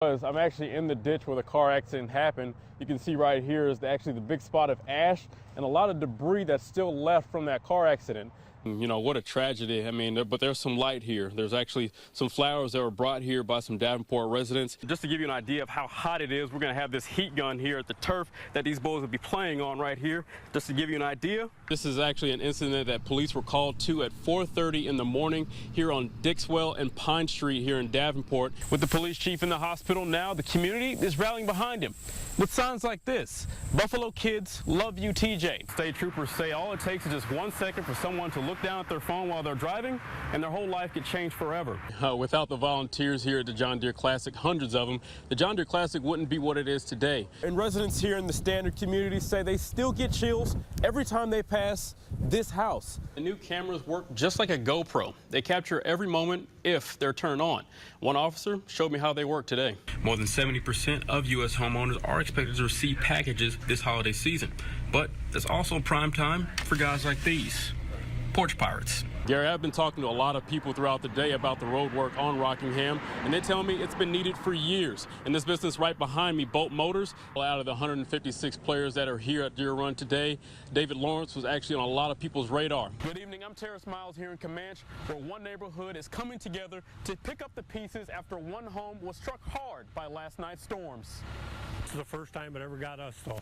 I'm actually in the ditch where the car accident happened. You can see right here is actually the big spot of ash and a lot of debris that's still left from that car accident. You know, what a tragedy. I mean, but there's some light here. There's actually some flowers that were brought here by some Davenport residents. Just to give you an idea of how hot it is, we're going to have this heat gun here at the turf that these boys will be playing on right here. Just to give you an idea, this is actually an incident that police were called to at 4:30 in the morning here on Dixwell and Pine Street here in Davenport. With the police chief in the hospital now, the community is rallying behind him with signs like this: Buffalo kids love you, TJ. State troopers say all it takes is just 1 second for someone to look down at their phone while they're driving, and their whole life could change forever. Without the volunteers here at the John Deere Classic, hundreds of them, the John Deere Classic wouldn't be what it is today. And residents here in the Standard community say they still get chills every time they pass this house. The new cameras work just like a GoPro. They capture every moment if they're turned on. One officer showed me how they work today. More than 70% of U.S. homeowners are expected to receive packages this holiday season. But there's also prime time for guys like these porch pirates. Gary, I've been talking to a lot of people throughout the day about the road work on Rockingham, and they tell me it's been needed for years. And this business right behind me, Bolt Motors, out of the 156 players that are here at Deere Run today, David Lawrence was actually on a lot of people's radar. Good evening, I'm Terrace Myles here in Comanche, where one neighborhood is coming together to pick up the pieces after one home was struck hard by last night's storms. This is the first time it ever got us, though.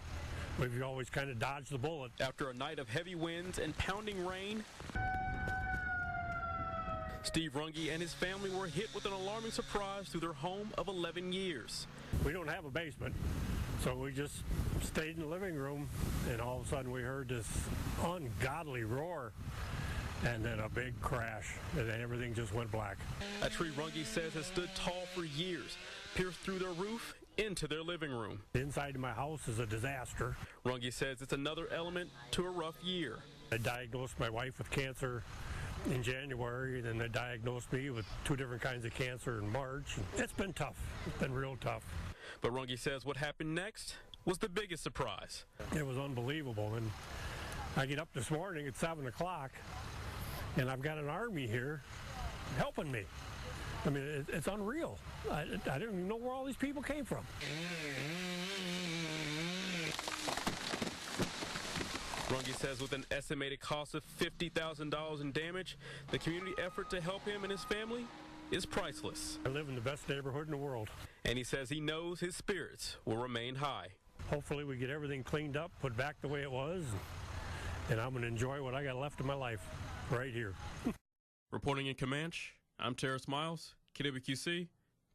We've always kind of dodged the bullet. After a night of heavy winds and pounding rain, Steve Runge and his family were hit with an alarming surprise to their home of 11 years. We don't have a basement, so we just stayed in the living room, and all of a sudden we heard this ungodly roar, and then a big crash, and then everything just went black. A tree Runge says has stood tall for years, pierced through their roof into their living room. Inside of my house is a disaster. Runge says it's another element to a rough year. I diagnosed my wife with cancer in January, and then they diagnosed me with 2 different kinds of cancer in March. It's been tough. It's been real tough. But Runge says what happened next was the biggest surprise. It was unbelievable. And I get up this morning at 7 o'clock, and I've got an army here helping me. I mean, it's unreal. I didn't even know where all these people came from. Runge says with an estimated cost of $50,000 in damage, the community effort to help him and his family is priceless. I live in the best neighborhood in the world. And he says he knows his spirits will remain high. Hopefully we get everything cleaned up, put back the way it was, and I'm going to enjoy what I got left of my life right here. Reporting in Comanche, I'm Terrace Myles, KWQC,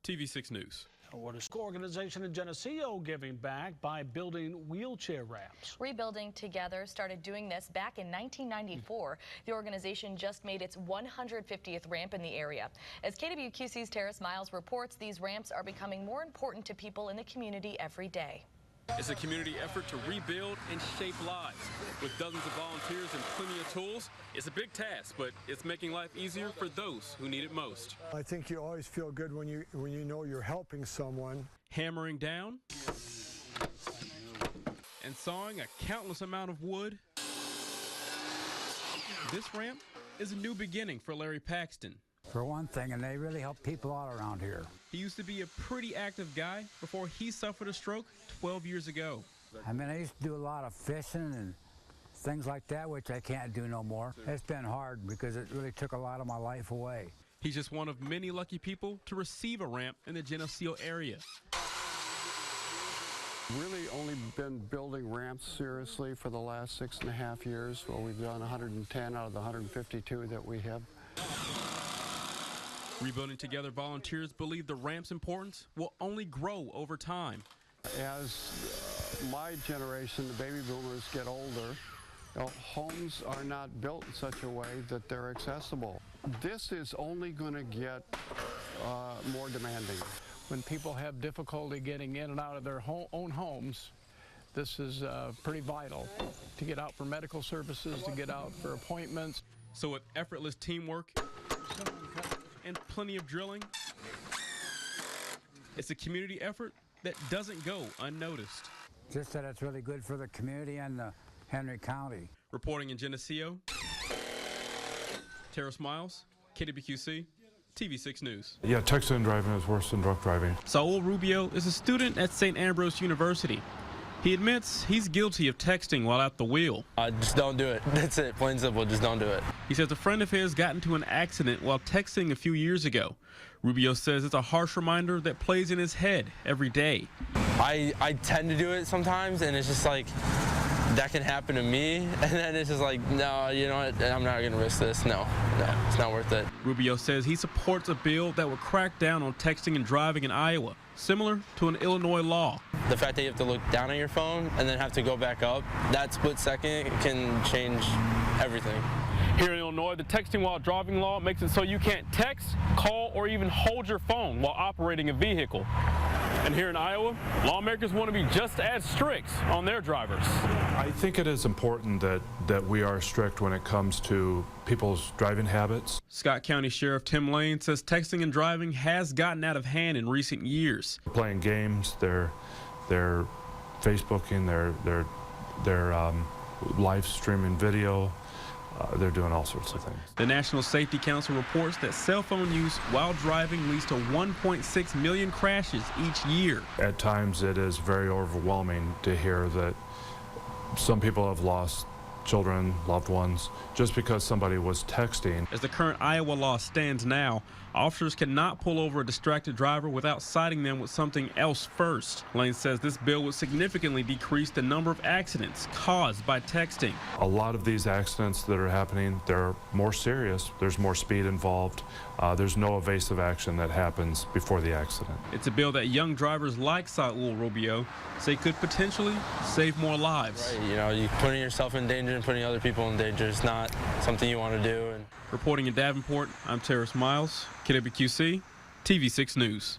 TV6 News. What is the organization in Geneseo giving back by building wheelchair ramps? Rebuilding Together started doing this back in 1994. The organization just made its 150th ramp in the area. As KWQC's Terrace Myles reports, these ramps are becoming more important to people in the community every day. It's a community effort to rebuild and shape lives. With dozens of volunteers and plenty of tools, it's a big task, but it's making life easier for those who need it most. I think you always feel good when you know you're helping someone. Hammering down and sawing a countless amount of wood. This ramp is a new beginning for Larry Paxton. For one thing, and they really help people out around here. He used to be a pretty active guy before he suffered a stroke 12 years ago. I mean, I used to do a lot of fishing and things like that, which I can't do no more. It's been hard because it really took a lot of my life away. He's just one of many lucky people to receive a ramp in the Geneseo area. Really only been building ramps seriously for the last 6.5 years. Well, we've done 110 out of the 152 that we have. Rebuilding Together volunteers believe the ramp's importance will only grow over time. As my generation, the baby boomers, get older, homes are not built in such a way that they're accessible. This is only going to get more demanding. When people have difficulty getting in and out of their own homes, this is pretty vital to get out for medical services, to get out for appointments. So with effortless teamwork and plenty of drilling, it's a community effort that doesn't go unnoticed. Just that it's really good for the community and Henry County. Reporting in Geneseo, Terrace Myles, KWQC, TV6 News. Yeah, texting and driving is worse than drunk driving. Saul Rubio is a student at St. Ambrose University. He admits he's guilty of texting while at the wheel. Just don't do it. That's it. Plain simple. Just don't do it. He says a friend of his got into an accident while texting a few years ago. Rubio says it's a harsh reminder that plays in his head every day. I tend to do it sometimes, and it's just like, that can happen to me, and then it's just like, no, you know what, I'm not going to risk this. No, it's not worth it. Rubio says he supports a bill that would crack down on texting and driving in Iowa, similar to an Illinois law. The fact that you have to look down at your phone and then have to go back up, that split second can change everything. Here in Illinois, the texting while driving law makes it so you can't text, call, or even hold your phone while operating a vehicle. And here in Iowa, lawmakers want to be just as strict on their drivers. I think it is important that we are strict when it comes to people's driving habits. Scott County Sheriff Tim Lane says texting and driving has gotten out of hand in recent years. Playing games, they're Facebooking, they're live streaming video. They're doing all sorts of things. The National Safety Council reports that cell phone use while driving leads to 1.6 million crashes each year. At times it is very overwhelming to hear that some people have lost children, loved ones, just because somebody was texting. As the current Iowa law stands now, officers cannot pull over a distracted driver without citing them with something else first. Lane says this bill would significantly decrease the number of accidents caused by texting. A lot of these accidents that are happening, they're more serious. There's more speed involved. There's no evasive action that happens before the accident. It's a bill that young drivers like Saul Rubio say could potentially save more lives. Right, you know, you're putting yourself in danger and putting other people in danger is not something you want to do. Reporting in Davenport, I'm Terrace Myles, KWQC, TV6 News.